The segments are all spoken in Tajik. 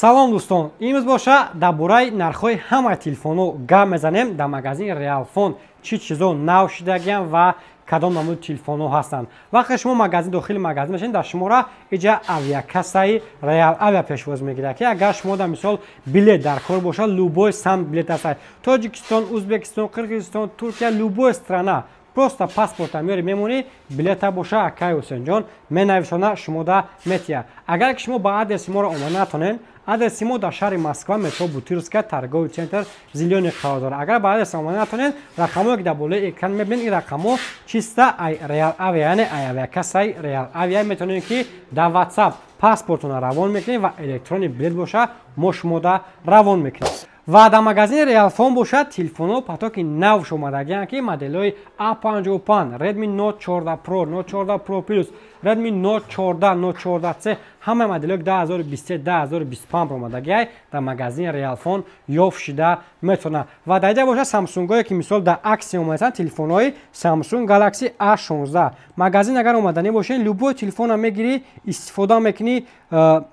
салом дӯстон, имрӯз боша дар бораи нархҳои ҳамаи телефонҳо гап мезанем. Дар магазини Realfon чӣ чизо нав шудагиянд ва кадом намуди телефонҳо ҳастанд. Вақте шумо дохили магазин мешавед, дар шумора иҷа авиакассаи Real Avia пешвоз мегирад ки агар шумо дар мисол билет дар кор бошад, любой самт билет ҳастад. Тоҷикистон, Узбекистон, Қирғизистон, Туркия, любой страна. Просто паспорта мери мемонӣ, билета боша Акай Ҳусейнҷон менависона шумода метия. Агар ки шумо ба адреси моро омада натонед, адреси мо дар шаҳри Москва, метро Бутировская, торговый центр Зеленый қарор дорад. Агар ба адреси омада натонед, рақамҳое ки дар болои экран мебинед, ин рақамҳо чиста ай Real Avia, яъне ай авиакассаи Real Avia метавонед ки дар WhatsApp паспортона равон мекунед ва электронни билет боша мо шумода равон мекунем. ва дар магазини Realfon бошад телефонҳо патоки нав омадагиянд ки моделҳои A55, Redmi Note 14 Pro, Note 14 Pro Plus, Redmi Note 14, Note 14C, ҳамаи моделҳои 2023, 2025 омадагиай дар магазини Realfon ёфт шуда метавонад. ва дар иҷа бошад Samsung-ое ки мисол дар аксия омаданд, телефонҳои Samsung Galaxy A16. Магазин агар омаданӣ бошед, любой телефона мегирӣ, истифода мекунӣ,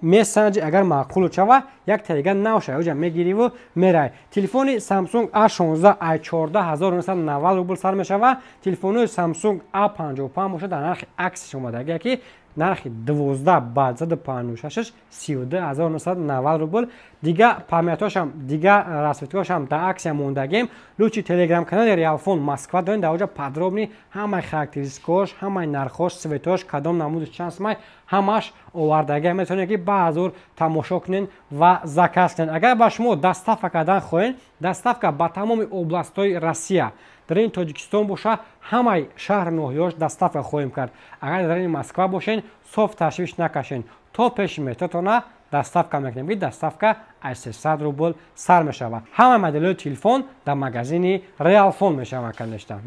мессенҷ агар маъқул шава, як телеграм навша оҷа мегириву мерай. Телефони Samsung A16 14,990 рубл сар мешава. Телефони Samsung A55 бошад дар нархи аксия омадагия ки нархи 12,56 32,990 рубл. Дига памятошам, дига расветгошам дар аксия мондагем. Лучи телеграм канали Realfon Москва дорем, дар оҷа подробни ҳамаи характеристикош, ҳамаи нархош, светош, кадом намуди чанд смай, ҳамаш овардагия метавонед ки баъзур тамошо кунед ва заказ кунед. Агар ба шумо доставка кардан хоҳед, доставка ба тамоми областҳои Россия, дар ин Тоҷикистон боша, ҳамаи шаҳру ноҳияш доставка хоҳем кард. Агар дар ин Москва бошед, соф ташвиш накашед, то пеши метротона доставка мекунем ки доставка 300 рубл сар мешавад. ҳамаи моделҳои телефон дар магазини Realfon мешавад калешта.